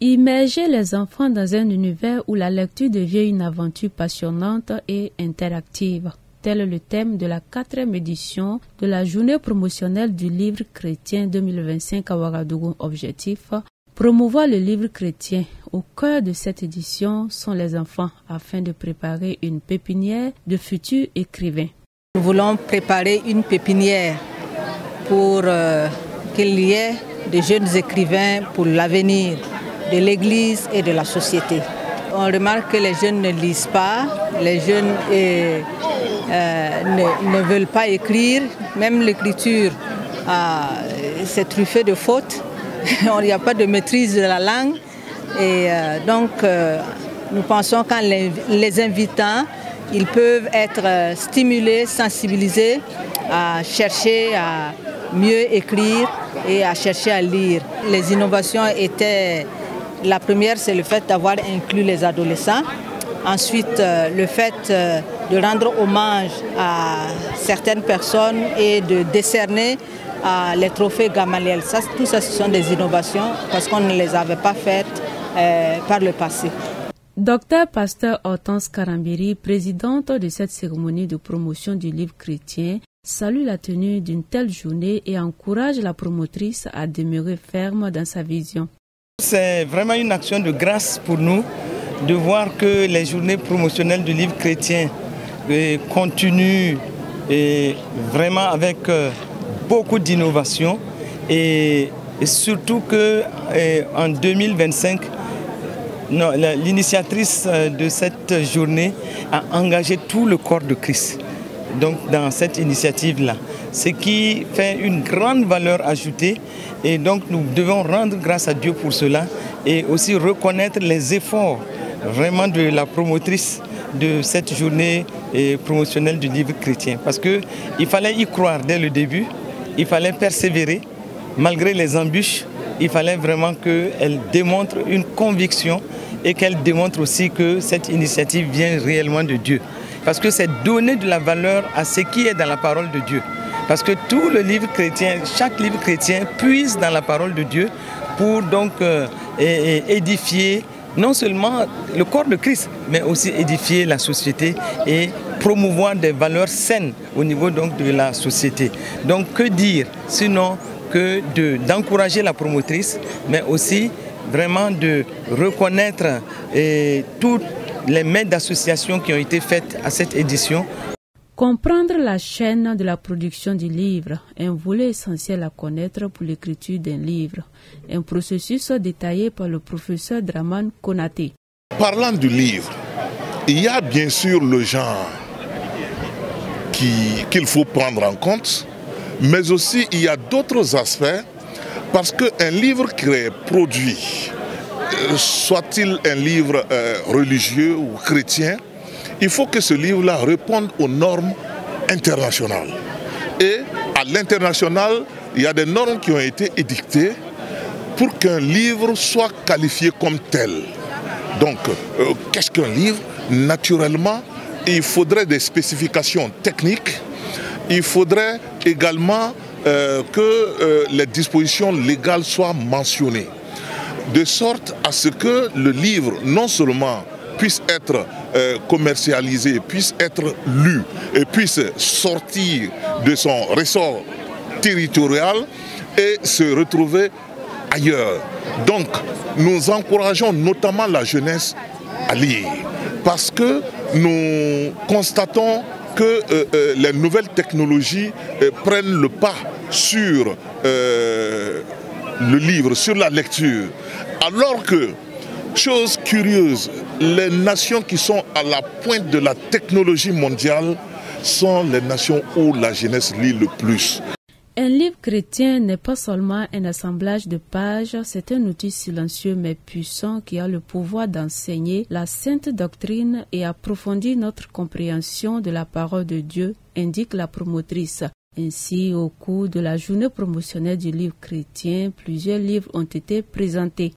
Immerger les enfants dans un univers où la lecture devient une aventure passionnante et interactive. Tel est le thème de la 4e édition de la journée promotionnelle du livre chrétien 2025 à Ouagadougou. Objectif: promouvoir le livre chrétien. Au cœur de cette édition sont les enfants afin de préparer une pépinière de futurs écrivains. Nous voulons préparer une pépinière pour qu'il y ait de jeunes écrivains pour l'avenir de l'Église et de la société. On remarque que les jeunes ne lisent pas, les jeunes ne veulent pas écrire, même l'écriture, c'est truffé de fautes, il n'y a pas de maîtrise de la langue. Et donc nous pensons qu'en les invitant, ils peuvent être stimulés, sensibilisés à chercher à mieux écrire et à chercher à lire. Les innovations étaient... La première, c'est le fait d'avoir inclus les adolescents. Ensuite, le fait de rendre hommage à certaines personnes et de décerner les trophées Gamaliel. Tout ça, ce sont des innovations parce qu'on ne les avait pas faites par le passé. Docteur Pasteur Hortense Karambiri, présidente de cette cérémonie de promotion du livre chrétien, salue la tenue d'une telle journée et encourage la promotrice à demeurer ferme dans sa vision. C'est vraiment une action de grâce pour nous de voir que les journées promotionnelles du livre chrétien continuent vraiment avec beaucoup d'innovation et surtout qu'en 2025, l'initiatrice de cette journée a engagé tout le corps de Christ dans cette initiative-là, ce qui fait une grande valeur ajoutée. Et donc nous devons rendre grâce à Dieu pour cela et aussi reconnaître les efforts vraiment de la promotrice de cette journée promotionnelle du livre chrétien. Parce qu'il fallait y croire dès le début, il fallait persévérer malgré les embûches, il fallait vraiment qu'elle démontre une conviction et qu'elle démontre aussi que cette initiative vient réellement de Dieu. Parce que c'est donner de la valeur à ce qui est dans la parole de Dieu. Parce que tout le livre chrétien, chaque livre chrétien puise dans la parole de Dieu pour donc édifier non seulement le corps de Christ, mais aussi édifier la société et promouvoir des valeurs saines au niveau donc de la société. Donc que dire sinon que d'encourager la promotrice, mais aussi vraiment de reconnaître toutes les mains d'associations qui ont été faites à cette édition. Comprendre la chaîne de la production du livre, un volet essentiel à connaître pour l'écriture d'un livre, un processus détaillé par le professeur Draman Konaté. Parlant du livre, il y a bien sûr le genre qu'il faut prendre en compte, mais aussi il y a d'autres aspects, parce qu'un livre qui est produit, soit-il un livre religieux ou chrétien, il faut que ce livre-là réponde aux normes internationales. Et à l'international, il y a des normes qui ont été édictées pour qu'un livre soit qualifié comme tel. Donc, qu'est-ce qu'un livre? Naturellement, il faudrait des spécifications techniques. Il faudrait également que les dispositions légales soient mentionnées. De sorte à ce que le livre, non seulement puisse être commercialisé, puisse être lu et puisse sortir de son ressort territorial et se retrouver ailleurs. Donc nous encourageons notamment la jeunesse à lire parce que nous constatons que les nouvelles technologies prennent le pas sur le livre, sur la lecture, alors que, chose curieuse, les nations qui sont à la pointe de la technologie mondiale sont les nations où la jeunesse lit le plus. Un livre chrétien n'est pas seulement un assemblage de pages, c'est un outil silencieux mais puissant qui a le pouvoir d'enseigner la sainte doctrine et approfondir notre compréhension de la parole de Dieu, indique la promotrice. Ainsi, au cours de la journée promotionnelle du livre chrétien, plusieurs livres ont été présentés.